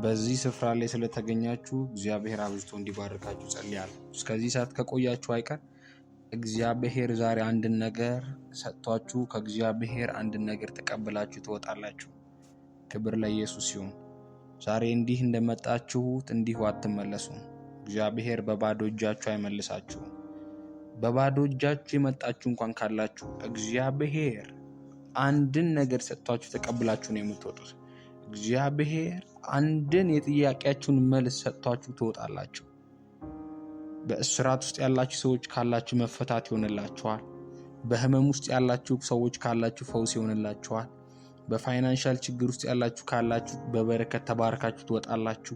በዚህ ስፍራ ላይ ስለተገኛችሁ እግዚአብሔር አብዝቶ እንዲባርካችሁ ጸልያለሁ። እስከዚህ ሰዓት ከቆያችሁ አይቀር እግዚአብሔር ዛሬ አንድን ነገር ሰጥቷችሁ ከእግዚአብሔር አንድን ነገር ተቀብላችሁ ትወጣላችሁ። ክብር ለኢየሱስ ይሁን። ዛሬ እንዲህ እንደመጣችሁት እንዲሁ አትመለሱም። እግዚአብሔር በባዶ እጃችሁ አይመልሳችሁም። በባዶ እጃችሁ የመጣችሁ እንኳን ካላችሁ እግዚአብሔር አንድን ነገር ሰጥቷችሁ ተቀብላችሁ ነው የምትወጡት። እግዚአብሔር አንድን የጥያቄያችሁን መልስ ሰጥቷችሁ ትወጣላችሁ። በእስራት ውስጥ ያላችሁ ሰዎች ካላችሁ መፈታት ይሆንላችኋል። በህመም ውስጥ ያላችሁ ሰዎች ካላችሁ ፈውስ ይሆንላችኋል። በፋይናንሻል ችግር ውስጥ ያላችሁ ካላችሁ በበረከት ተባርካችሁ ትወጣላችሁ።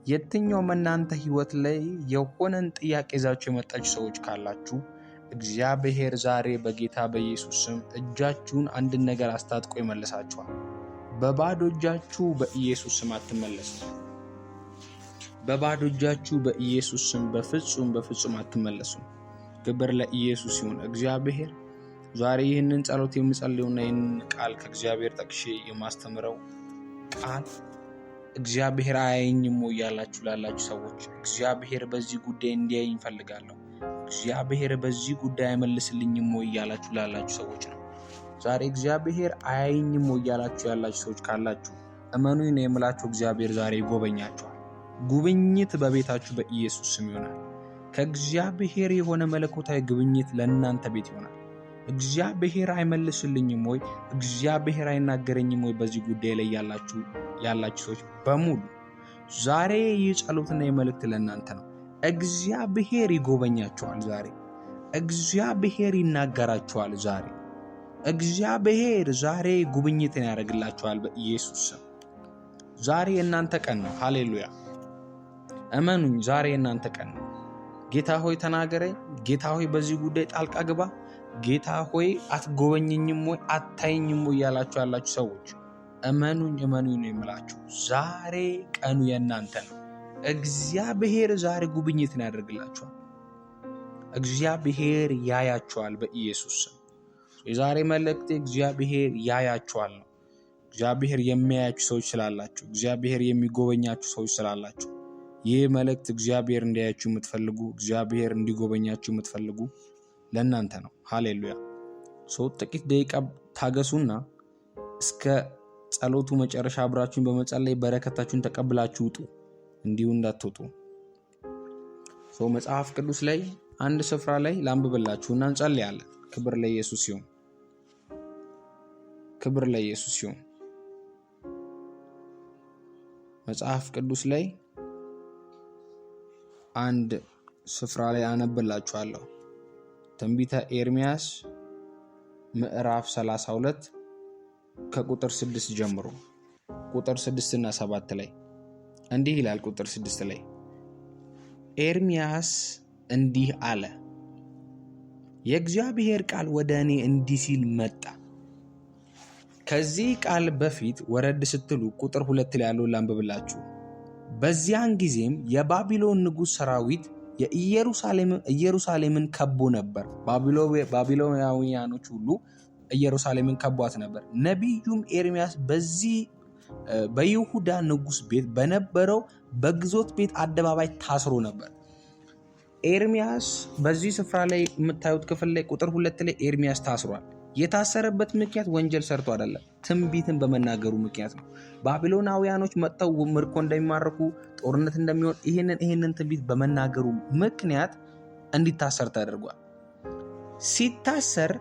የትኛውም እናንተ ህይወት ላይ የሆነን ጥያቄ ይዛችሁ የመጣችሁ ሰዎች ካላችሁ እግዚአብሔር ዛሬ በጌታ በኢየሱስ ስም እጃችሁን አንድን ነገር አስታጥቆ ይመልሳችኋል። በባዶ እጃችሁ በኢየሱስ ስም አትመለሱ። በባዶ እጃችሁ በኢየሱስ ስም በፍጹም አትመለሱ። ክብር ለኢየሱስ ይሁን። እግዚአብሔር ዛሬ ይህንን ጸሎት የምጸልየውና ይህንን ቃል ከእግዚአብሔር ጠቅሼ የማስተምረው ቃል እግዚአብሔር አያየኝም ወይ ያላችሁ ላላችሁ ሰዎች እግዚአብሔር በዚህ ጉዳይ እንዲያየኝ ፈልጋለሁ፣ እግዚአብሔር በዚህ ጉዳይ አይመልስልኝም ወይ ያላችሁ ላላችሁ ሰዎች ነው። ዛሬ እግዚአብሔር አያየኝም ወይ ያላችሁ ሰዎች ካላችሁ እመኑኝ ነው የምላችሁ፣ እግዚአብሔር ዛሬ ይጎበኛችኋል። ጉብኝት በቤታችሁ በኢየሱስ ስም ይሆናል። ከእግዚአብሔር የሆነ መለኮታዊ ጉብኝት ለእናንተ ቤት ይሆናል። እግዚአብሔር አይመልስልኝም ወይ፣ እግዚአብሔር አይናገረኝም ወይ በዚህ ጉዳይ ላይ ያላችሁ ሰዎች በሙሉ ዛሬ ይህ ጸሎትና የመልእክት ለእናንተ ነው። እግዚአብሔር ይጎበኛችኋል። ዛሬ እግዚአብሔር ይናገራችኋል። እግዚአብሔር ዛሬ ጉብኝትን ያደርግላችኋል በኢየሱስ ስም። ዛሬ የእናንተ ቀን ነው። ሃሌሉያ! እመኑኝ፣ ዛሬ የእናንተ ቀን ነው። ጌታ ሆይ ተናገረኝ፣ ጌታ ሆይ በዚህ ጉዳይ ጣልቃ ግባ፣ ጌታ ሆይ አትጎበኝኝም ወይ አታይኝም ወይ ያላችሁ ሰዎች እመኑኝ ነው የምላችሁ፣ ዛሬ ቀኑ የእናንተ ነው። እግዚአብሔር ዛሬ ጉብኝትን ያደርግላችኋል። እግዚአብሔር ያያችኋል በኢየሱስ ስም። የዛሬ መልእክት እግዚአብሔር ያያችኋል ነው። እግዚአብሔር የሚያያችሁ ሰዎች ስላላችሁ፣ እግዚአብሔር የሚጎበኛችሁ ሰዎች ስላላችሁ ይህ መልእክት እግዚአብሔር እንዲያያችሁ የምትፈልጉ፣ እግዚአብሔር እንዲጎበኛችሁ የምትፈልጉ ለእናንተ ነው። ሃሌሉያ! ጥቂት ደቂቃ ታገሱና እስከ ጸሎቱ መጨረሻ አብራችሁን በመጸለይ በረከታችሁን ተቀብላችሁ ውጡ። እንዲሁ እንዳትወጡ። መጽሐፍ ቅዱስ ላይ አንድ ስፍራ ላይ ላንብብላችሁና እንጸልያለን። ክብር ለኢየሱስ ይሁን። ክብር ለኢየሱስ ይሁን። መጽሐፍ ቅዱስ ላይ አንድ ስፍራ ላይ አነብላችኋለሁ። ትንቢተ ኤርምያስ ምዕራፍ 32 ከቁጥር 6 ጀምሮ ቁጥር 6 እና 7 ላይ እንዲህ ይላል። ቁጥር 6 ላይ ኤርምያስ እንዲህ አለ፣ የእግዚአብሔር ቃል ወደ እኔ እንዲህ ሲል መጣ። ከዚህ ቃል በፊት ወረድ ስትሉ ቁጥር 2 ላይ ያለውን ላንብብላችሁ። በዚያን ጊዜም የባቢሎን ንጉሥ ሰራዊት ኢየሩሳሌምን ከቦ ነበር። ባቢሎናውያኖች ሁሉ ኢየሩሳሌምን ከቧት ነበር። ነቢዩም ኤርምያስ በይሁዳ ንጉሥ ቤት በነበረው በግዞት ቤት አደባባይ ታስሮ ነበር። ኤርምያስ በዚህ ስፍራ ላይ የምታዩት ክፍል ላይ ቁጥር 2 ላይ ኤርምያስ ታስሯል። የታሰረበት ምክንያት ወንጀል ሰርቶ አይደለም፣ ትንቢትን በመናገሩ ምክንያት ነው። ባቢሎናውያኖች መጥተው ምርኮ እንደሚማርኩ፣ ጦርነት እንደሚሆን ይህንን ትንቢት በመናገሩ ምክንያት እንዲታሰር ተደርጓል። ሲታሰር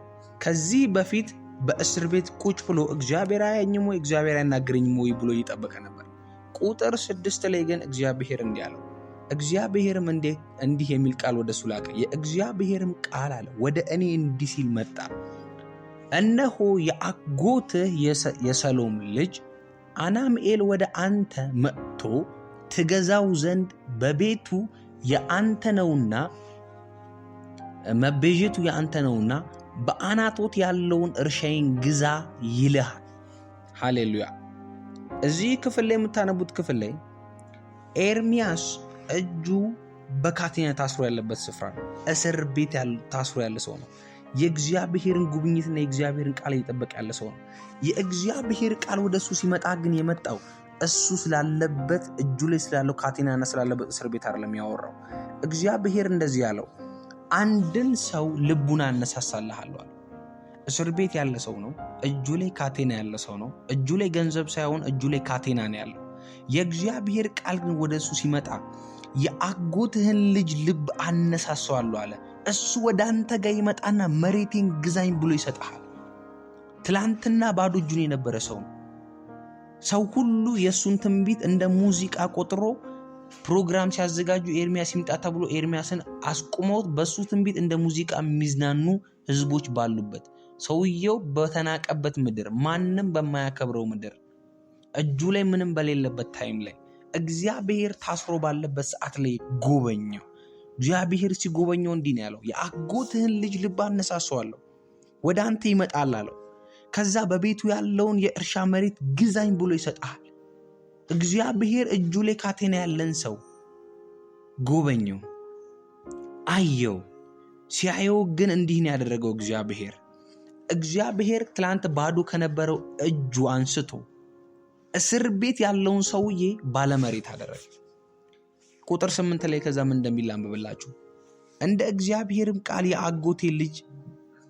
ከዚህ በፊት በእስር ቤት ቁጭ ብሎ እግዚአብሔር አያየኝም ወይ እግዚአብሔር አይናገረኝም ወይ ብሎ እየጠበቀ ነበር። ቁጥር 6 ላይ ግን እግዚአብሔር እንዲህ አለው። እግዚአብሔርም እንዲህ የሚል ቃል ወደሱ ላከ። የእግዚአብሔርም ቃል አለ ወደ እኔ እንዲህ ሲል መጣ፣ እነሆ የአጎትህ የሰሎም ልጅ አናምኤል ወደ አንተ መጥቶ ትገዛው ዘንድ በቤቱ የአንተ ነውና መቤዠቱ የአንተ ነውና በአናቶት ያለውን እርሻዬን ግዛ ይልሃል። ሃሌሉያ! እዚህ ክፍል ላይ የምታነቡት ክፍል ላይ ኤርምያስ እጁ በካቴና ታስሮ ያለበት ስፍራ ነው። እስር ቤት ታስሮ ያለ ሰው ነው። የእግዚአብሔርን ጉብኝትና የእግዚአብሔርን ቃል እየጠበቀ ያለ ሰው ነው። የእግዚአብሔር ቃል ወደሱ ሲመጣ ግን የመጣው እሱ ስላለበት እጁ ላይ ስላለው ካቴናና ስላለበት እስር ቤት አይደለም ያወራው። እግዚአብሔር እንደዚህ ያለው አንድን ሰው ልቡን አነሳሳልሃለሁ አለ። እስር ቤት ያለ ሰው ነው። እጁ ላይ ካቴና ያለ ሰው ነው። እጁ ላይ ገንዘብ ሳይሆን እጁ ላይ ካቴና ነው ያለው። የእግዚአብሔር ቃል ግን ወደ እሱ ሲመጣ የአጎትህን ልጅ ልብ አነሳሳዋለሁ አለ። እሱ ወደ አንተ ጋር ይመጣና መሬቴን ግዛኝ ብሎ ይሰጥሃል። ትላንትና ባዶ እጁን የነበረ ሰው ነው። ሰው ሁሉ የእሱን ትንቢት እንደ ሙዚቃ ቆጥሮ ፕሮግራም ሲያዘጋጁ ኤርሚያስ ይምጣ ተብሎ ኤርሚያስን አስቁመውት በሱ ትንቢት እንደ ሙዚቃ የሚዝናኑ ህዝቦች ባሉበት ሰውየው በተናቀበት ምድር፣ ማንም በማያከብረው ምድር፣ እጁ ላይ ምንም በሌለበት ታይም ላይ እግዚአብሔር ታስሮ ባለበት ሰዓት ላይ ጎበኘው። እግዚአብሔር ሲጎበኘው እንዲህ ነው ያለው፣ የአጎትህን ልጅ ልብ አነሳሳዋለሁ፣ ወደ አንተ ይመጣል አለው። ከዛ በቤቱ ያለውን የእርሻ መሬት ግዛኝ ብሎ ይሰጣል። እግዚአብሔር እጁ ላይ ካቴና ያለን ሰው ጎበኘው፣ አየው። ሲያየው ግን እንዲህ ነው ያደረገው። እግዚአብሔር ትላንት ባዶ ከነበረው እጁ አንስቶ እስር ቤት ያለውን ሰውዬ ባለመሬት አደረገ። ቁጥር 8 ላይ ከዛ ምን እንደሚል አንብብላችሁ። እንደ እግዚአብሔርም ቃል የአጎቴ ልጅ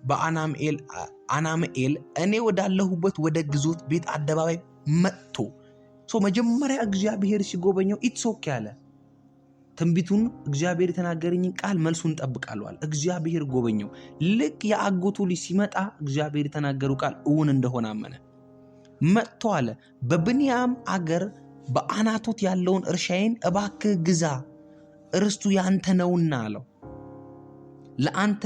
በአናምኤል እኔ ወዳለሁበት ወደ ግዞት ቤት አደባባይ መጥቶ መጀመሪያ እግዚአብሔር ሲጎበኘው ኢትስ ኦኬ አለ። ትንቢቱን እግዚአብሔር የተናገረኝን ቃል መልሱን ጠብቃለሁ አለ። እግዚአብሔር ጎበኘው። ልክ የአጎቱ ልጅ ሲመጣ እግዚአብሔር የተናገሩ ቃል እውን እንደሆነ አመነ። መጥቶ አለ በብንያም አገር በአናቶት ያለውን እርሻዬን እባክህ ግዛ፣ እርስቱ ያንተ ነውና አለው። ለአንተ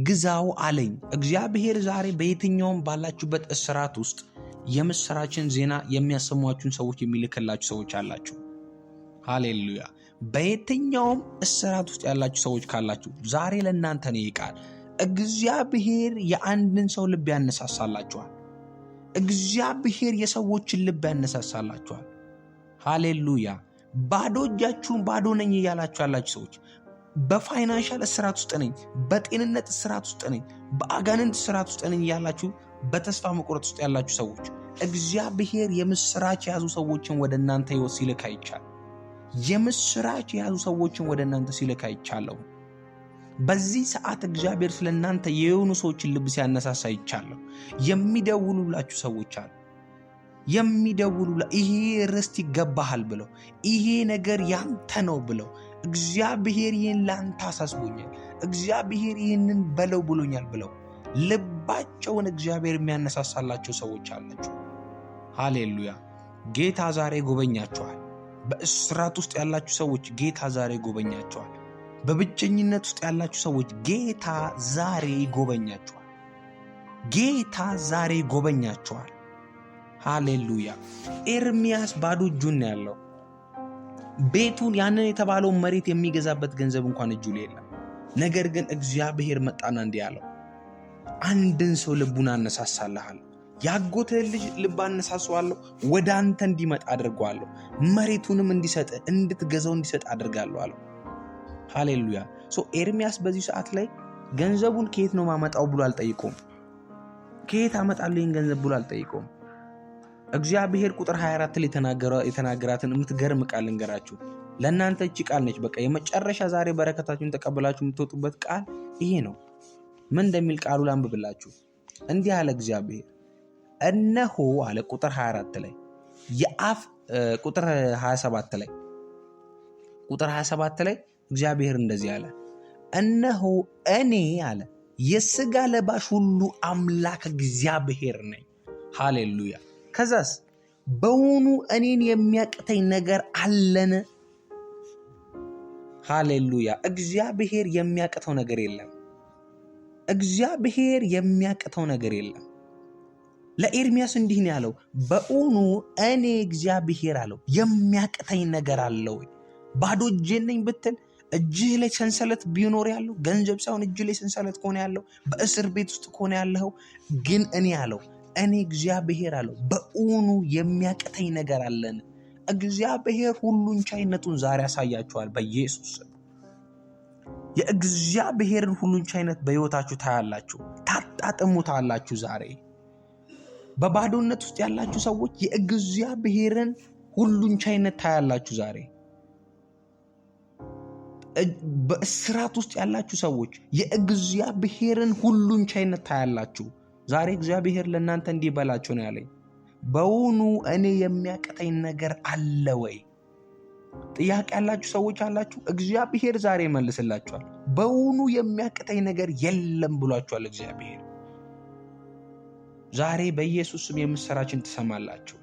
ግዛው አለኝ። እግዚአብሔር ዛሬ በየትኛውም ባላችሁበት እስራት ውስጥ የምስራችን ዜና የሚያሰሟችሁን ሰዎች የሚልክላችሁ ሰዎች አላችሁ። ሃሌሉያ። በየትኛውም እስራት ውስጥ ያላችሁ ሰዎች ካላችሁ ዛሬ ለእናንተ ነው ይቃል። እግዚአብሔር የአንድን ሰው ልብ ያነሳሳላችኋል። እግዚአብሔር የሰዎችን ልብ ያነሳሳላችኋል። ሃሌሉያ። ባዶ እጃችሁን ባዶ ነኝ እያላችሁ ያላችሁ ሰዎች፣ በፋይናንሻል እስራት ውስጥ ነኝ፣ በጤንነት እስራት ውስጥ ነኝ፣ በአጋንንት እስራት ውስጥ ነኝ እያላችሁ በተስፋ መቁረጥ ውስጥ ያላችሁ ሰዎች እግዚአብሔር የምስራች የያዙ ሰዎችን ወደ እናንተ ህይወት ሲልክ አይቻለሁ። የምስራች የያዙ ሰዎችን ወደ እናንተ ሲልክ አይቻለሁ። በዚህ ሰዓት እግዚአብሔር ስለ እናንተ የሆኑ ሰዎችን ልብ ሲያነሳሳ አይቻለሁ። የሚደውሉላችሁ ሰዎች አሉ። ይሄ ርስት ይገባሃል ብለው፣ ይሄ ነገር ያንተ ነው ብለው፣ እግዚአብሔር ይህን ላንተ አሳስቦኛል፣ እግዚአብሔር ይህንን በለው ብሎኛል ብለው ልባቸውን እግዚአብሔር የሚያነሳሳላቸው ሰዎች አላችሁ። ሃሌሉያ። ጌታ ዛሬ ጎበኛችኋል። በእስራት ውስጥ ያላችሁ ሰዎች ጌታ ዛሬ ጎበኛችኋል። በብቸኝነት ውስጥ ያላችሁ ሰዎች ጌታ ዛሬ ጎበኛችኋል። ጌታ ዛሬ ጎበኛችኋል። ሃሌሉያ። ኤርሚያስ ባዶ እጁን ያለው ቤቱን ያንን የተባለውን መሬት የሚገዛበት ገንዘብ እንኳን እጁ ላይ የለም። ነገር ግን እግዚአብሔር መጣና እንዲህ ያለው አንድን ሰው ልቡን አነሳሳልሃለሁ፣ ያጎትህን ልጅ ልብ አነሳሳዋለሁ፣ ወደ አንተ እንዲመጣ አድርገዋለሁ፣ መሬቱንም እንዲሰጥ እንድትገዛው እንዲሰጥ አድርጋለሁ አለው። ሃሌሉያ። ኤርሚያስ በዚህ ሰዓት ላይ ገንዘቡን ከየት ነው ማመጣው ብሎ አልጠይቆም። ከየት አመጣለሁ ይህን ገንዘብ ብሎ አልጠይቆም። እግዚአብሔር ቁጥር 24 ላይ የተናገራትን የምትገርም ቃል ልንገራችሁ። ለእናንተ እቺ ቃል ነች። በቃ የመጨረሻ ዛሬ በረከታችሁን ተቀበላችሁ የምትወጡበት ቃል ይሄ ነው። ምን እንደሚል ቃሉ ላንብብላችሁ። እንዲህ አለ እግዚአብሔር፣ እነሆ አለ ቁጥር 24 ላይ ቁጥር 27 ላይ እግዚአብሔር እንደዚህ አለ፣ እነሆ እኔ አለ የሥጋ ለባሽ ሁሉ አምላክ እግዚአብሔር ነኝ። ሃሌሉያ። ከዛስ በውኑ እኔን የሚያቅተኝ ነገር አለን? ሃሌሉያ። እግዚአብሔር የሚያቅተው ነገር የለም። እግዚአብሔር የሚያቅተው ነገር የለም። ለኤርሚያስ እንዲህ ነው ያለው፣ በእውኑ እኔ እግዚአብሔር አለው የሚያቅተኝ ነገር አለው? ባዶ እጄን ነኝ ብትል እጅህ ላይ ሰንሰለት ቢኖር ያለው ገንዘብ ሳይሆን እጅ ላይ ሰንሰለት ከሆነ ያለው በእስር ቤት ውስጥ ከሆነ ያለው ግን እኔ አለው እኔ እግዚአብሔር አለው በእውኑ የሚያቅተኝ ነገር አለን? እግዚአብሔር ሁሉን ቻይነቱን ዛሬ ያሳያችኋል በኢየሱስ ስም። የእግዚአብሔርን ሁሉን ቻይነት በሕይወታችሁ ታያላችሁ፣ ታጣጥሙታላችሁ። ዛሬ በባዶነት ውስጥ ያላችሁ ሰዎች የእግዚአብሔርን ሁሉን ቻይነት ታያላችሁ ዛሬ። በእስራት ውስጥ ያላችሁ ሰዎች የእግዚአብሔርን ሁሉን ቻይነት ታያላችሁ ዛሬ። እግዚአብሔር ለእናንተ እንዲህ በላችሁ ነው ያለኝ። በውኑ እኔ የሚያቅተኝ ነገር አለ ወይ? ጥያቄ ያላችሁ ሰዎች አላችሁ። እግዚአብሔር ዛሬ ይመልስላችኋል። በውኑ የሚያቅተኝ ነገር የለም ብሏችኋል እግዚአብሔር። ዛሬ በኢየሱስ ስም የምስራችን ትሰማላችሁ።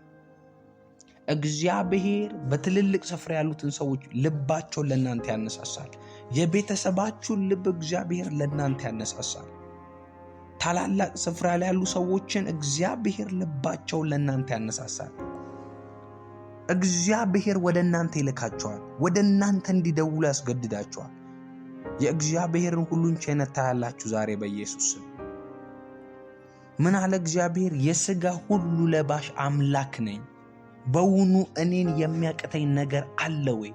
እግዚአብሔር በትልልቅ ስፍራ ያሉትን ሰዎች ልባቸውን ለእናንተ ያነሳሳል። የቤተሰባችሁን ልብ እግዚአብሔር ለእናንተ ያነሳሳል። ታላላቅ ስፍራ ላይ ያሉ ሰዎችን እግዚአብሔር ልባቸውን ለእናንተ ያነሳሳል። እግዚአብሔር ወደ እናንተ ይልካቸዋል። ወደ እናንተ እንዲደውሉ ያስገድዳቸዋል። የእግዚአብሔርን ሁሉን ቻይነት ታያላችሁ ዛሬ በኢየሱስ ስም። ምን አለ እግዚአብሔር? የሥጋ ሁሉ ለባሽ አምላክ ነኝ። በውኑ እኔን የሚያቅተኝ ነገር አለ ወይ?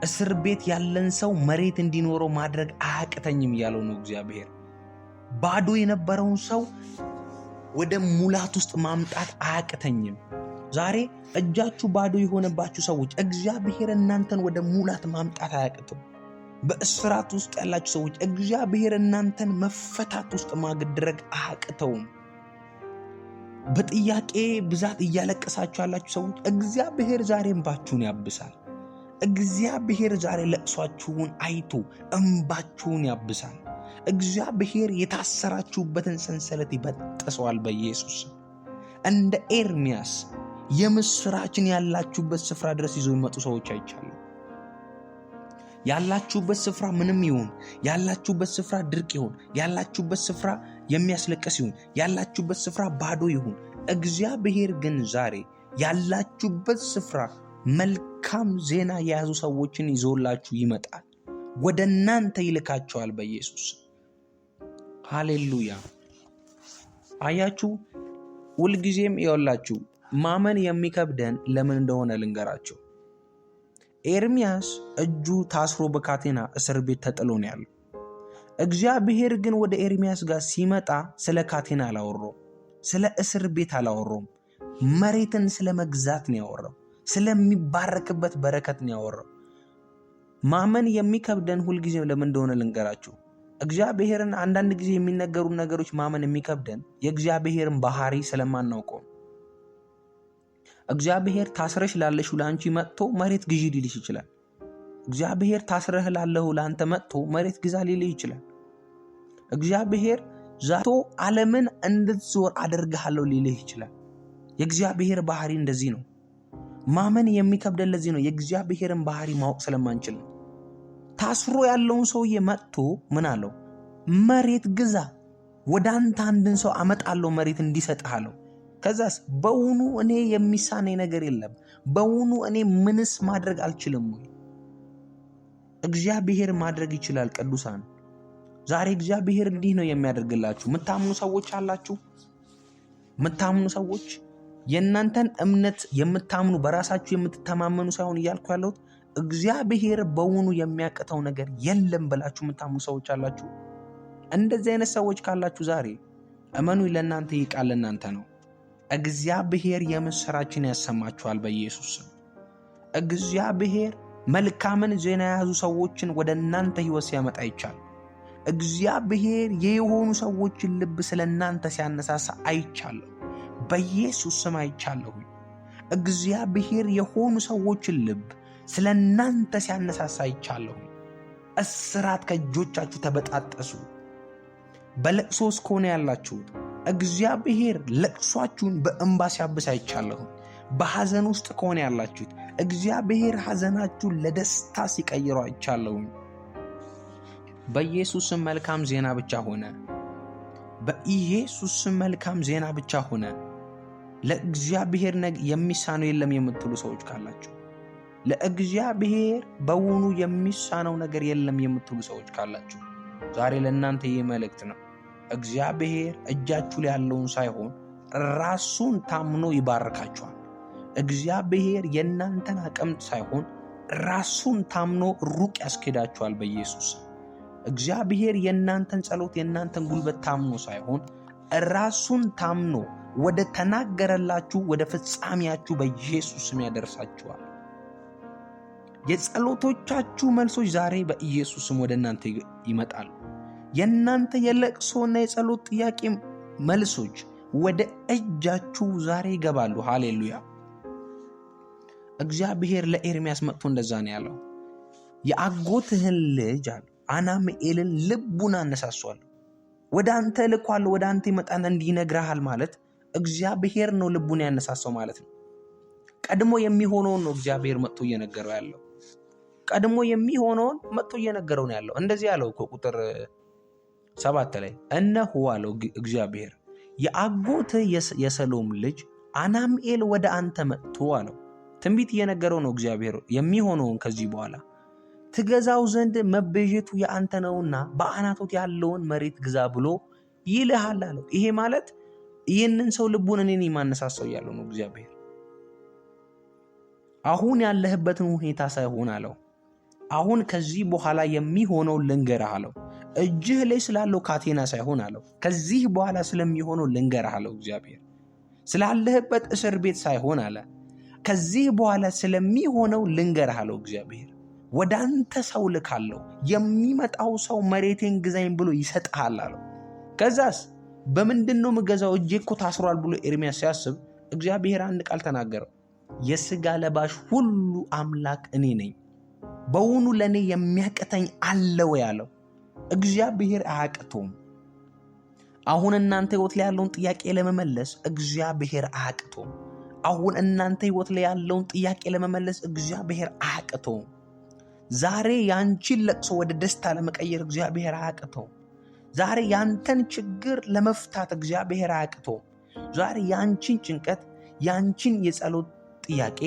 እስር ቤት ያለን ሰው መሬት እንዲኖረው ማድረግ አያቅተኝም ያለው ነው እግዚአብሔር። ባዶ የነበረውን ሰው ወደ ሙላት ውስጥ ማምጣት አያቅተኝም። ዛሬ እጃችሁ ባዶ የሆነባችሁ ሰዎች እግዚአብሔር እናንተን ወደ ሙላት ማምጣት አያቅተው። በእስራት ውስጥ ያላችሁ ሰዎች እግዚአብሔር እናንተን መፈታት ውስጥ ማድረግ አያቅተውም። በጥያቄ ብዛት እያለቀሳችሁ ያላችሁ ሰዎች እግዚአብሔር ዛሬ እንባችሁን ያብሳል። እግዚአብሔር ዛሬ ለቅሷችሁን አይቶ እንባችሁን ያብሳል። እግዚአብሔር የታሰራችሁበትን ሰንሰለት ይበጥሰዋል በኢየሱስ። እንደ ኤርሚያስ የምስራችን ያላችሁበት ስፍራ ድረስ ይዞ የሚመጡ ሰዎች አይቻሉ። ያላችሁበት ስፍራ ምንም ይሁን፣ ያላችሁበት ስፍራ ድርቅ ይሁን፣ ያላችሁበት ስፍራ የሚያስለቅስ ይሁን፣ ያላችሁበት ስፍራ ባዶ ይሁን፣ እግዚአብሔር ግን ዛሬ ያላችሁበት ስፍራ መልካም ዜና የያዙ ሰዎችን ይዞላችሁ ይመጣል። ወደ እናንተ ይልካቸዋል በኢየሱስ። ሃሌሉያ። አያችሁ፣ ሁልጊዜም ይወላችሁ ማመን የሚከብደን ለምን እንደሆነ ልንገራችሁ። ኤርሚያስ እጁ ታስሮ በካቴና እስር ቤት ተጥሎ ነው ያለው። እግዚአብሔር ግን ወደ ኤርሚያስ ጋር ሲመጣ ስለ ካቴና አላወራም፣ ስለ እስር ቤት አላወራም። መሬትን ስለ መግዛት ነው ያወራው፣ ስለሚባረክበት በረከት ነው ያወራው። ማመን የሚከብደን ሁልጊዜም ለምን እንደሆነ ልንገራችሁ። እግዚአብሔርን አንዳንድ ጊዜ የሚነገሩ ነገሮች ማመን የሚከብደን የእግዚአብሔርን ባህሪ ስለማናውቀው። እግዚአብሔር ታስረሽ ላለሽው ላንቺ መጥቶ መሬት ግዢ ሊልሽ ይችላል። እግዚአብሔር ታስረህ ላለሁ ላንተ መጥቶ መሬት ግዛ ሊልህ ይችላል። እግዚአብሔር ዛቶ ዓለምን እንድትዞር አደርግሃለሁ ሊልህ ይችላል። የእግዚአብሔር ባህሪ እንደዚህ ነው። ማመን የሚከብደን ለዚህ ነው፣ የእግዚአብሔርን ባህሪ ማወቅ ስለማንችል ነው። ታስሮ ያለውን ሰውዬ መጥቶ ምን አለው? መሬት ግዛ፣ ወደ አንተ አንድን ሰው አመጣለሁ መሬት እንዲሰጥሃለሁ። ከዛስ በውኑ እኔ የሚሳነኝ ነገር የለም? በውኑ እኔ ምንስ ማድረግ አልችልም ወይ? እግዚአብሔር ማድረግ ይችላል። ቅዱሳን ዛሬ እግዚአብሔር እንዲህ ነው የሚያደርግላችሁ። የምታምኑ ሰዎች አላችሁ። የምታምኑ ሰዎች የእናንተን እምነት የምታምኑ በራሳችሁ የምትተማመኑ ሳይሆን እያልኩ ያለሁት እግዚአብሔር በውኑ የሚያቅተው ነገር የለም ብላችሁ የምታምኑ ሰዎች አላችሁ። እንደዚህ አይነት ሰዎች ካላችሁ ዛሬ እመኑ፣ ለእናንተ ይህ ቃል ለእናንተ ነው። እግዚአብሔር የምስራችን ያሰማችኋል በኢየሱስ ስም። እግዚአብሔር መልካምን ዜና የያዙ ሰዎችን ወደ እናንተ ሕይወት ሲያመጣ ይቻል። እግዚአብሔር የሆኑ ሰዎችን ልብ ስለ እናንተ ሲያነሳሳ አይቻለሁ፣ በኢየሱስ ስም አይቻለሁ። እግዚአብሔር የሆኑ ሰዎችን ልብ ስለ እናንተ ሲያነሳሳ አይቻለሁ። እስራት ከእጆቻችሁ ተበጣጠሱ። በለቅሶ እስከሆነ ያላችሁት እግዚአብሔር ለቅሷችሁን በእንባ ሲያብስ አይቻለሁ። በሐዘን ውስጥ ከሆነ ያላችሁት እግዚአብሔር ሐዘናችሁን ለደስታ ሲቀይረው አይቻለሁ። በኢየሱስም መልካም ዜና ብቻ ሆነ። በኢየሱስም መልካም ዜና ብቻ ሆነ። ለእግዚአብሔር የሚሳነው የለም የምትሉ ሰዎች ካላችሁ፣ ለእግዚአብሔር በውኑ የሚሳነው ነገር የለም የምትሉ ሰዎች ካላችሁ ዛሬ ለእናንተ ይህ መልእክት ነው። እግዚአብሔር እጃችሁ ላይ ያለውን ሳይሆን ራሱን ታምኖ ይባርካችኋል። እግዚአብሔር የእናንተን አቅም ሳይሆን ራሱን ታምኖ ሩቅ ያስኬዳችኋል በኢየሱስ። እግዚአብሔር የእናንተን ጸሎት የእናንተን ጉልበት ታምኖ ሳይሆን ራሱን ታምኖ ወደ ተናገረላችሁ ወደ ፍጻሜያችሁ በኢየሱስ ስም ያደርሳችኋል። የጸሎቶቻችሁ መልሶች ዛሬ በኢየሱስ ስም ወደ እናንተ ይመጣሉ። የእናንተ የለቅሶና የጸሎት ጥያቄ መልሶች ወደ እጃችሁ ዛሬ ይገባሉ። ሃሌሉያ። እግዚአብሔር ለኤርሚያስ መጥቶ እንደዛ ነው ያለው። የአጎትህን ልጅ አለ አናምኤልን ልቡን አነሳሷል። ወደ አንተ ልኳለሁ፣ ወደ አንተ ይመጣና እንዲነግርሃል ማለት እግዚአብሔር ነው ልቡን ያነሳሳው ማለት ነው። ቀድሞ የሚሆነውን ነው እግዚአብሔር መጥቶ እየነገረው ያለው። ቀድሞ የሚሆነውን መጥቶ እየነገረው ነው ያለው። እንደዚህ ያለው ቁጥር 7 ላይ እነሆ አለው እግዚአብሔር የአጎትህ የሰሎም ልጅ አናምኤል ወደ አንተ መጥቶ አለው። ትንቢት እየነገረው ነው እግዚአብሔር የሚሆነውን። ከዚህ በኋላ ትገዛው ዘንድ መቤዠቱ የአንተ ነውና በአናቶት ያለውን መሬት ግዛ ብሎ ይልሃል አለው። ይሄ ማለት ይህንን ሰው ልቡን እኔን የማነሳሳው ያለው ነው እግዚአብሔር። አሁን ያለህበትን ሁኔታ ሳይሆን አለው፣ አሁን ከዚህ በኋላ የሚሆነው ልንገርህ አለው። እጅህ ላይ ስላለው ካቴና ሳይሆን አለው፣ ከዚህ በኋላ ስለሚሆነው ልንገርህ አለው እግዚአብሔር። ስላለህበት እስር ቤት ሳይሆን አለ፣ ከዚህ በኋላ ስለሚሆነው ልንገርህ አለው እግዚአብሔር። ወደ አንተ ሰው ልካለሁ፣ የሚመጣው ሰው መሬቴን ግዛኝ ብሎ ይሰጥሃል አለው። ከዛስ በምንድን ነው የምገዛው? እጄ እኮ ታስሯል ብሎ ኤርሚያስ ሲያስብ እግዚአብሔር አንድ ቃል ተናገረው። የሥጋ ለባሽ ሁሉ አምላክ እኔ ነኝ፣ በውኑ ለእኔ የሚያቅተኝ አለ ወይ አለው። እግዚአብሔር አያቅተውም። አሁን እናንተ ሕይወት ላይ ያለውን ጥያቄ ለመመለስ እግዚአብሔር አያቅተውም። አሁን እናንተ ሕይወት ላይ ያለውን ጥያቄ ለመመለስ እግዚአብሔር አያቅተውም። ዛሬ ያንቺን ለቅሶ ወደ ደስታ ለመቀየር እግዚአብሔር አያቅተውም። ዛሬ ያንተን ችግር ለመፍታት እግዚአብሔር አያቅተውም። ዛሬ ያንቺን ጭንቀት፣ ያንቺን የጸሎት ጥያቄ፣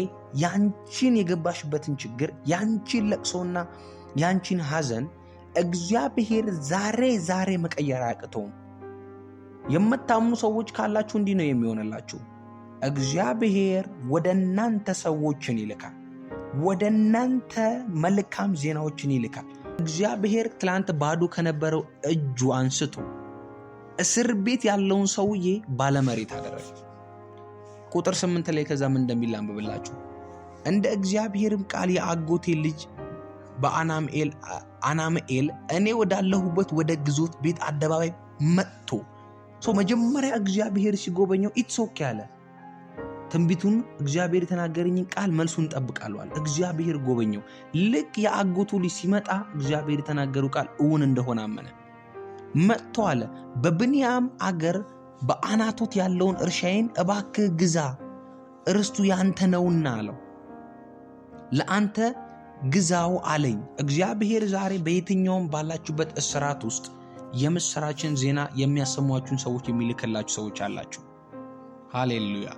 ያንቺን የገባሽበትን ችግር፣ ያንቺን ለቅሶና ያንቺን ሐዘን እግዚአብሔር ዛሬ መቀየር አያቅተውም። የምታምኑ ሰዎች ካላችሁ እንዲህ ነው የሚሆንላችሁ። እግዚአብሔር ወደ እናንተ ሰዎችን ይልካል። ወደ እናንተ መልካም ዜናዎችን ይልካል። እግዚአብሔር ትላንት ባዶ ከነበረው እጁ አንስቶ እስር ቤት ያለውን ሰውዬ ባለመሬት አደረገ። ቁጥር 8 ላይ ከዛ ምን እንደሚል አንብብላችሁ። እንደ እግዚአብሔርም ቃል የአጎቴ ልጅ አናምኤል እኔ ወዳለሁበት ወደ ግዞት ቤት አደባባይ መጥቶ መጀመሪያ እግዚአብሔር ሲጎበኘው ኢትስ ኦኬ አለ። ትንቢቱን እግዚአብሔር የተናገረኝን ቃል መልሱን እንጠብቃለሁ አለ። እግዚአብሔር ጎበኘው። ልክ የአጎቱ ልጅ ሲመጣ እግዚአብሔር የተናገረው ቃል እውን እንደሆነ አመነ። መጥቶ አለ በብንያም አገር በአናቶት ያለውን እርሻዬን እባክህ ግዛ፣ እርስቱ ያንተ ነውና አለው። ለአንተ ግዛው አለኝ። እግዚአብሔር ዛሬ በየትኛውም ባላችሁበት እስራት ውስጥ የምስራችን ዜና የሚያሰሟችሁን ሰዎች የሚልክላችሁ ሰዎች አላችሁ። ሃሌሉያ።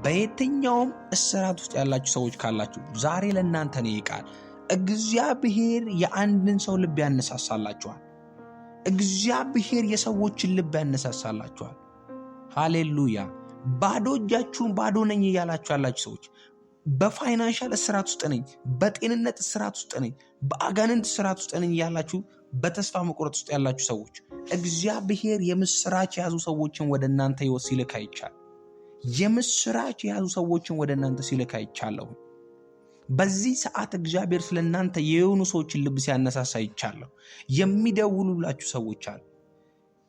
በየትኛውም እስራት ውስጥ ያላችሁ ሰዎች ካላችሁ ዛሬ ለእናንተ ነው ቃል። እግዚአብሔር የአንድን ሰው ልብ ያነሳሳላችኋል። እግዚአብሔር የሰዎችን ልብ ያነሳሳላችኋል። ሃሌሉያ። ባዶ እጃችሁን ባዶ ነኝ እያላችሁ ያላችሁ ሰዎች፣ በፋይናንሻል እስራት ውስጥ ነኝ፣ በጤንነት እስራት ውስጥ ነኝ፣ በአጋንንት እስራት ውስጥ ነኝ እያላችሁ በተስፋ መቁረጥ ውስጥ ያላችሁ ሰዎች እግዚአብሔር የምስራች የያዙ ሰዎችን ወደ እናንተ ሕይወት ሲልክ አይቻል። የምስራች የያዙ ሰዎችን ወደ እናንተ ሲልክ አይቻለሁ። በዚህ ሰዓት እግዚአብሔር ስለ እናንተ የሆኑ ሰዎችን ልብ ሲያነሳሳ አይቻለሁ። የሚደውሉላችሁ ሰዎች አሉ።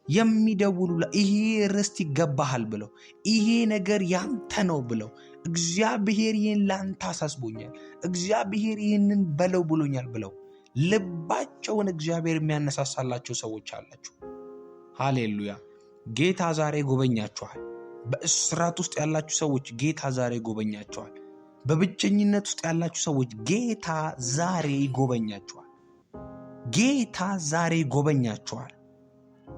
ይሄ ርስት ይገባሃል ብለው፣ ይሄ ነገር ያንተ ነው ብለው፣ እግዚአብሔር ይህን ላንተ አሳስቦኛል፣ እግዚአብሔር ይህንን በለው ብሎኛል ብለው ልባቸውን እግዚአብሔር የሚያነሳሳላቸው ሰዎች አላችሁ። ሃሌሉያ። ጌታ ዛሬ ጎበኛችኋል። በእስራት ውስጥ ያላችሁ ሰዎች ጌታ ዛሬ ጎበኛችኋል። በብቸኝነት ውስጥ ያላችሁ ሰዎች ጌታ ዛሬ ጎበኛችኋል። ጌታ ዛሬ ጎበኛችኋል።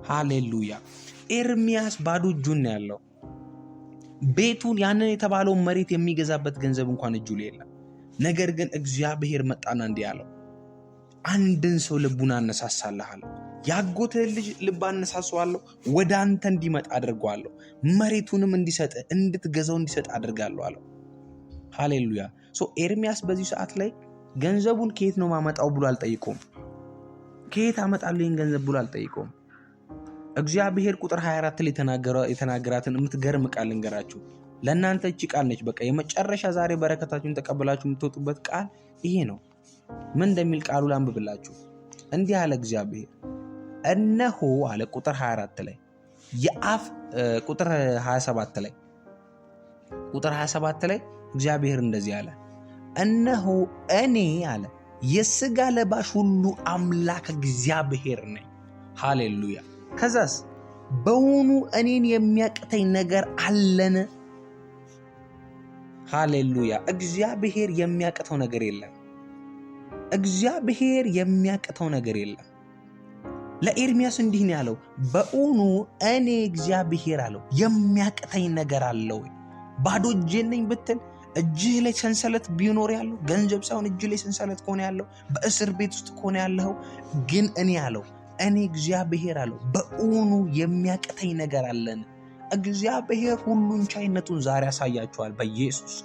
ሃሌሉያ። ኤርሚያስ ባዶ እጁን ያለው ቤቱን ያንን የተባለውን መሬት የሚገዛበት ገንዘብ እንኳን እጁ ላይ የለም። ነገር ግን እግዚአብሔር መጣና እንዲህ አለው፣ አንድን ሰው ልቡን አነሳሳልሃለሁ፣ ያጎትህን ልጅ ልብ አነሳሳዋለሁ፣ ወደ አንተ እንዲመጣ አድርገዋለሁ፣ መሬቱንም እንድትገዛው እንዲሰጥ አድርጋለሁ አለው። ሃሌሉያ። ኤርሚያስ በዚህ ሰዓት ላይ ገንዘቡን ከየት ነው ማመጣው ብሎ አልጠይቀውም። ከየት አመጣለሁ ይህን ገንዘብ ብሎ አልጠይቀውም። እግዚአብሔር ቁጥር 24 ላይ የተናገራትን የምትገርም ቃል ልንገራችሁ። ለእናንተ እቺ ቃል ነች። በቃ የመጨረሻ ዛሬ በረከታችሁን ተቀበላችሁ የምትወጡበት ቃል ይሄ ነው። ምን እንደሚል ቃሉ ላንብብላችሁ። እንዲህ አለ እግዚአብሔር፣ እነሆ አለ ቁጥር 24 ላይ ቁጥር 27 ላይ እግዚአብሔር እንደዚህ አለ፣ እነሆ እኔ አለ የሥጋ ለባሽ ሁሉ አምላክ እግዚአብሔር ነኝ። ሃሌሉያ። ከዛስ በውኑ እኔን የሚያቅተኝ ነገር አለን? ሃሌሉያ። እግዚአብሔር የሚያቅተው ነገር የለም። እግዚአብሔር የሚያቅተው ነገር የለም። ለኤርሚያስ እንዲህ ነው ያለው፣ በውኑ እኔ እግዚአብሔር አለው የሚያቅተኝ ነገር አለ ወይ? ባዶ እጄን ነኝ ብትል እጅህ ላይ ሰንሰለት ቢኖር ያለው ገንዘብ ሳይሆን እጅህ ላይ ሰንሰለት ከሆነ ያለው በእስር ቤት ውስጥ ከሆነ ያለው ግን እኔ አለው እኔ እግዚአብሔር አለው በእውኑ የሚያቅተኝ ነገር አለን? እግዚአብሔር ሁሉን ቻይነቱን ዛሬ ያሳያችኋል በኢየሱስ።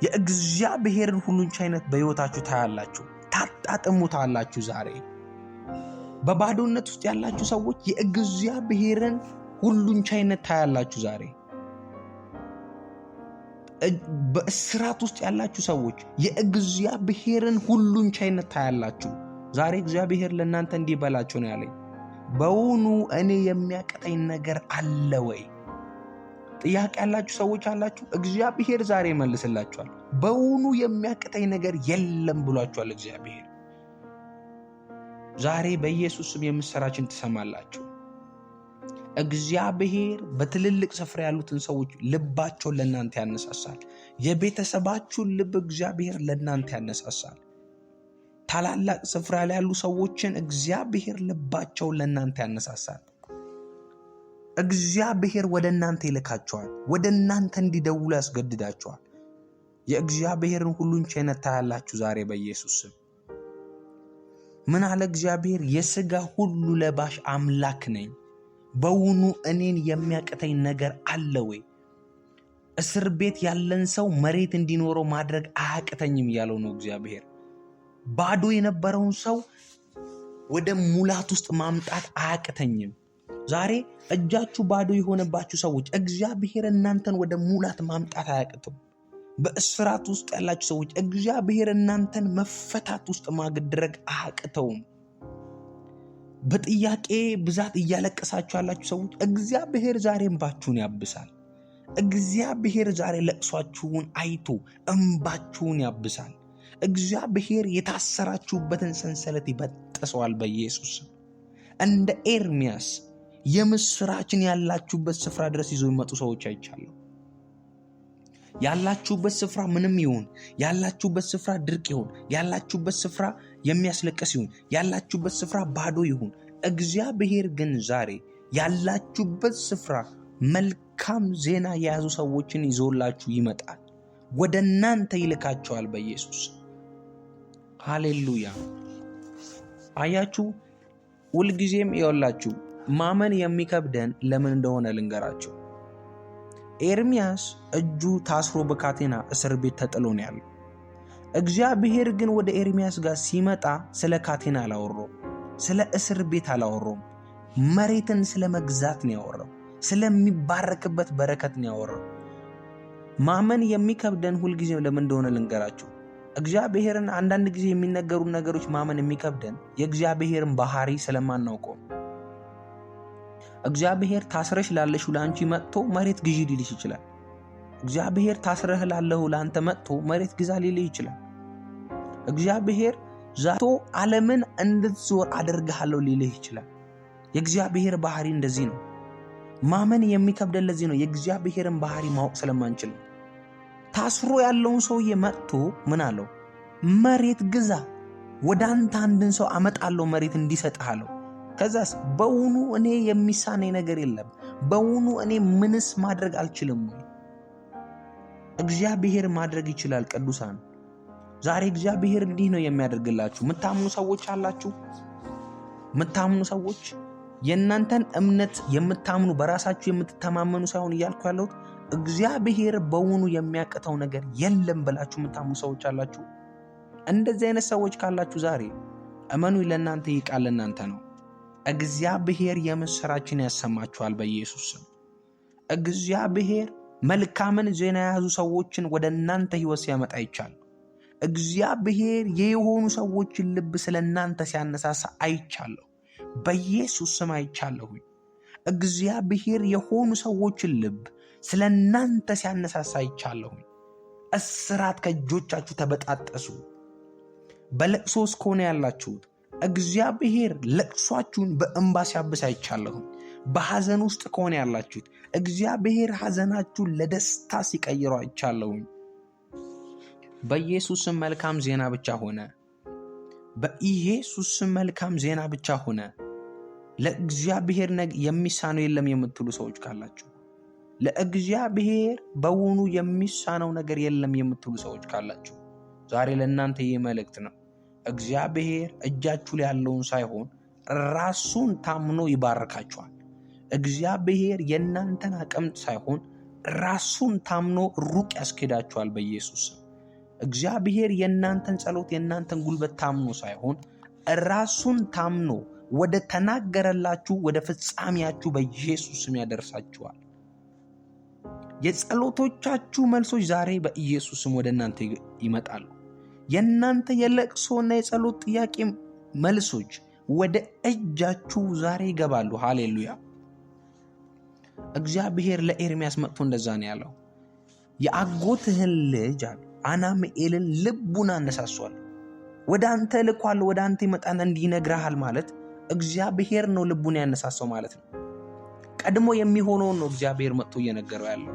የእግዚአብሔርን ሁሉን ቻይነት በሕይወታችሁ ታያላችሁ፣ ታጣጥሙታላችሁ። ዛሬ በባዶነት ውስጥ ያላችሁ ሰዎች የእግዚአብሔርን ሁሉን ቻይነት ታያላችሁ። ዛሬ በእስራት ውስጥ ያላችሁ ሰዎች የእግዚአብሔርን ሁሉን ቻይነት ታያላችሁ። ዛሬ እግዚአብሔር ለእናንተ እንዲህ በላችሁ ነው ያለኝ፣ በውኑ እኔ የሚያቅተኝ ነገር አለ ወይ? ጥያቄ ያላችሁ ሰዎች አላችሁ፣ እግዚአብሔር ዛሬ ይመልስላችኋል። በውኑ የሚያቅተኝ ነገር የለም ብሏችኋል እግዚአብሔር። ዛሬ በኢየሱስ ስም የምስራችን ትሰማላችሁ። እግዚአብሔር በትልልቅ ስፍራ ያሉትን ሰዎች ልባቸውን ለእናንተ ያነሳሳል። የቤተሰባችሁን ልብ እግዚአብሔር ለእናንተ ያነሳሳል። ታላላቅ ስፍራ ላይ ያሉ ሰዎችን እግዚአብሔር ልባቸውን ለእናንተ ያነሳሳል። እግዚአብሔር ወደ እናንተ ይልካቸዋል። ወደ እናንተ እንዲደውሉ ያስገድዳቸዋል። የእግዚአብሔርን ሁሉን ቻይነት ታያላችሁ ዛሬ በኢየሱስ ስም። ምን አለ እግዚአብሔር? የሥጋ ሁሉ ለባሽ አምላክ ነኝ። በውኑ እኔን የሚያቅተኝ ነገር አለ ወይ? እስር ቤት ያለን ሰው መሬት እንዲኖረው ማድረግ አያቅተኝም ያለው ነው እግዚአብሔር። ባዶ የነበረውን ሰው ወደ ሙላት ውስጥ ማምጣት አያቅተኝም። ዛሬ እጃችሁ ባዶ የሆነባችሁ ሰዎች እግዚአብሔር እናንተን ወደ ሙላት ማምጣት አያቅተው። በእስራት ውስጥ ያላችሁ ሰዎች እግዚአብሔር እናንተን መፈታት ውስጥ ማድረግ አያቅተውም። በጥያቄ ብዛት እያለቀሳችሁ ያላችሁ ሰዎች እግዚአብሔር ዛሬ እንባችሁን ያብሳል። እግዚአብሔር ዛሬ ለቅሷችሁን አይቶ እንባችሁን ያብሳል። እግዚአብሔር የታሰራችሁበትን ሰንሰለት ይበጥሰዋል በኢየሱስ። እንደ ኤርሚያስ የምስራችን ያላችሁበት ስፍራ ድረስ ይዞ የሚመጡ ሰዎች አይቻለሁ። ያላችሁበት ስፍራ ምንም ይሁን፣ ያላችሁበት ስፍራ ድርቅ ይሁን፣ ያላችሁበት ስፍራ የሚያስለቅስ ይሁን፣ ያላችሁበት ስፍራ ባዶ ይሁን፣ እግዚአብሔር ግን ዛሬ ያላችሁበት ስፍራ መልካም ዜና የያዙ ሰዎችን ይዞላችሁ ይመጣል። ወደ እናንተ ይልካቸዋል በኢየሱስ። ሃሌሉያ። አያችሁ፣ ሁልጊዜም ይወላችሁ ማመን የሚከብደን ለምን እንደሆነ ልንገራችሁ። ኤርሚያስ እጁ ታስሮ በካቴና እስር ቤት ተጥሎ ነው ያለው። እግዚአብሔር ግን ወደ ኤርሚያስ ጋር ሲመጣ ስለ ካቴና አላወራም፣ ስለ እስር ቤት አላወራም። መሬትን ስለ መግዛት ነው ያወራው፣ ስለሚባረክበት በረከት ነው ያወራው። ማመን የሚከብደን ሁልጊዜም ለምን እንደሆነ ልንገራችሁ። እግዚአብሔርን አንዳንድ ጊዜ የሚነገሩ ነገሮች ማመን የሚከብደን የእግዚአብሔርን ባህሪ ስለማናውቀው። እግዚአብሔር ታስረሽ ላለሽው ለአንቺ መጥቶ መሬት ግዢ ሊልሽ ይችላል። እግዚአብሔር ታስረህ ላለሁ ለአንተ መጥቶ መሬት ግዛ ሊልህ ይችላል። እግዚአብሔር ዛቶ ዓለምን እንድትዞር አደርግሃለሁ ሊልህ ይችላል። የእግዚአብሔር ባህሪ እንደዚህ ነው። ማመን የሚከብደን ለዚህ ነው፣ የእግዚአብሔርን ባህሪ ማወቅ ስለማንችል። ታስሮ ያለውን ሰውዬ መጥቶ ምን አለው? መሬት ግዛ፣ ወደ አንተ አንድን ሰው አመጣለሁ መሬት እንዲሰጥሃለሁ። ከዛስ በውኑ እኔ የሚሳነኝ ነገር የለም? በውኑ እኔ ምንስ ማድረግ አልችልም? እግዚአብሔር ማድረግ ይችላል። ቅዱሳን ዛሬ እግዚአብሔር እንዲህ ነው የሚያደርግላችሁ። የምታምኑ ሰዎች አላችሁ። የምታምኑ ሰዎች የእናንተን እምነት የምታምኑ በራሳችሁ የምትተማመኑ ሳይሆን እያልኩ ያለሁት እግዚአብሔር በውኑ የሚያቅተው ነገር የለም ብላችሁ የምታምኑ ሰዎች አላችሁ። እንደዚህ አይነት ሰዎች ካላችሁ ዛሬ እመኑ፣ ለእናንተ ይህ ቃል ለእናንተ ነው። እግዚአብሔር የምስራችን ያሰማችኋል በኢየሱስ ስም። እግዚአብሔር መልካምን ዜና የያዙ ሰዎችን ወደ እናንተ ሕይወት ሲያመጣ አይቻለሁ። እግዚአብሔር የሆኑ ሰዎችን ልብ ስለ እናንተ ሲያነሳሳ አይቻለሁ። በኢየሱስ ስም አይቻለሁ። እግዚአብሔር የሆኑ ሰዎችን ልብ ስለ እናንተ ሲያነሳሳ አይቻለሁ። እስራት ከእጆቻችሁ ተበጣጠሱ። በለቅሶ እስከሆነ ያላችሁት እግዚአብሔር ለቅሷችሁን በእንባ ሲያብስ አይቻለሁ። በሐዘን ውስጥ ከሆነ ያላችሁት እግዚአብሔር ሐዘናችሁን ለደስታ ሲቀይሩ አይቻለሁ። በኢየሱስም መልካም ዜና ብቻ ሆነ። በኢየሱስም መልካም ዜና ብቻ ሆነ። ለእግዚአብሔር የሚሳነው የለም የምትሉ ሰዎች ካላችሁ፣ ለእግዚአብሔር በውኑ የሚሳነው ነገር የለም የምትሉ ሰዎች ካላችሁ ዛሬ ለእናንተ ይህ መልእክት ነው። እግዚአብሔር እጃችሁ ላይ ያለውን ሳይሆን ራሱን ታምኖ ይባርካችኋል። እግዚአብሔር የእናንተን አቅም ሳይሆን ራሱን ታምኖ ሩቅ ያስኬዳችኋል በኢየሱስ ስም። እግዚአብሔር የእናንተን ጸሎት የእናንተን ጉልበት ታምኖ ሳይሆን ራሱን ታምኖ ወደ ተናገረላችሁ ወደ ፍጻሜያችሁ በኢየሱስ ስም ያደርሳችኋል። የጸሎቶቻችሁ መልሶች ዛሬ በኢየሱስ ስም ወደ እናንተ ይመጣሉ። የእናንተ የለቅሶና የጸሎት ጥያቄ መልሶች ወደ እጃችሁ ዛሬ ይገባሉ። ሃሌሉያ። እግዚአብሔር ለኤርሚያስ መጥቶ እንደዛ ነው ያለው። የአጎትህን ልጅ አናምኤልን ልቡን አነሳሷል። ወደ አንተ ልኳል፣ ወደ አንተ ይመጣና እንዲነግርሃል ማለት እግዚአብሔር ነው ልቡን ያነሳሳው ማለት ነው። ቀድሞ የሚሆነውን ነው እግዚአብሔር መጥቶ እየነገረው ያለው።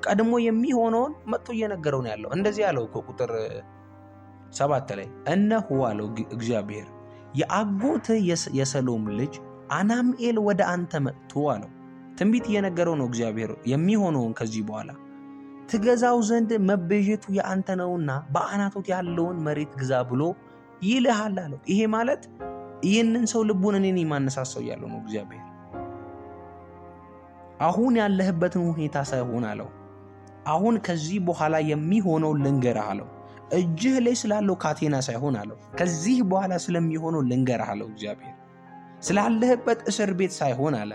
ቀድሞ የሚሆነውን መጥቶ እየነገረው ነው ያለው። እንደዚህ ያለው ቁጥር 7 ላይ እነሆ አለው እግዚአብሔር የአጎትህ የሰሎም ልጅ አናምኤል ወደ አንተ መጥቶ አለው። ትንቢት እየነገረው ነው እግዚአብሔር የሚሆነውን። ከዚህ በኋላ ትገዛው ዘንድ መቤዠቱ የአንተ ነውና በአናቶት ያለውን መሬት ግዛ ብሎ ይልሃል አለው። ይሄ ማለት ይህንን ሰው ልቡን እኔን የማነሳሳው ያለው ነው እግዚአብሔር። አሁን ያለህበትን ሁኔታ ሳይሆን አለው፣ አሁን ከዚህ በኋላ የሚሆነው ልንገርህ አለው። እጅህ ላይ ስላለው ካቴና ሳይሆን አለው፣ ከዚህ በኋላ ስለሚሆነው ልንገርህ አለው እግዚአብሔር። ስላለህበት እስር ቤት ሳይሆን አለ፣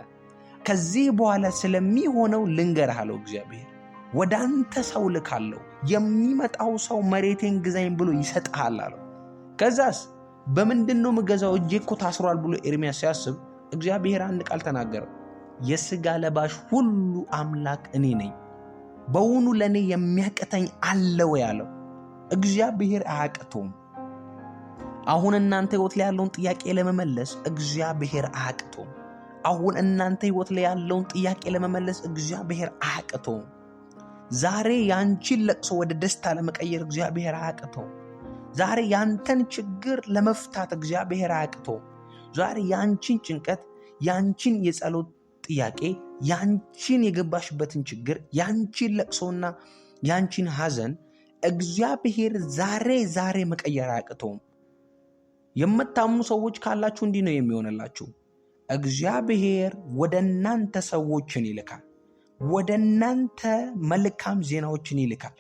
ከዚህ በኋላ ስለሚሆነው ልንገርህ አለው እግዚአብሔር። ወደ አንተ ሰው ልካለሁ፣ የሚመጣው ሰው መሬቴን ግዛኝ ብሎ ይሰጥሃል አለው። ከዛስ በምንድን ነው የምገዛው? እጄ እኮ ታስሯል ብሎ ኤርሚያስ ሲያስብ እግዚአብሔር አንድ ቃል ተናገረው። የሥጋ ለባሽ ሁሉ አምላክ እኔ ነኝ፣ በውኑ ለእኔ የሚያቅተኝ አለ ወይ አለው። እግዚአብሔር አያቅተውም። አሁን እናንተ ሕይወት ላይ ያለውን ጥያቄ ለመመለስ እግዚአብሔር አያቅተውም። አሁን እናንተ ሕይወት ላይ ያለውን ጥያቄ ለመመለስ እግዚአብሔር አያቅተውም። ዛሬ ያንቺን ለቅሶ ወደ ደስታ ለመቀየር እግዚአብሔር አያቅተውም። ዛሬ ያንተን ችግር ለመፍታት እግዚአብሔር አያቅተውም። ዛሬ ያንቺን ጭንቀት፣ ያንቺን የጸሎት ጥያቄ፣ ያንቺን የገባሽበትን ችግር፣ ያንቺን ለቅሶና ያንቺን ሐዘን እግዚአብሔር ዛሬ መቀየር አያቅተውም። የምታምኑ ሰዎች ካላችሁ እንዲህ ነው የሚሆንላችሁ። እግዚአብሔር ወደ እናንተ ሰዎችን ይልካል። ወደ እናንተ መልካም ዜናዎችን ይልካል።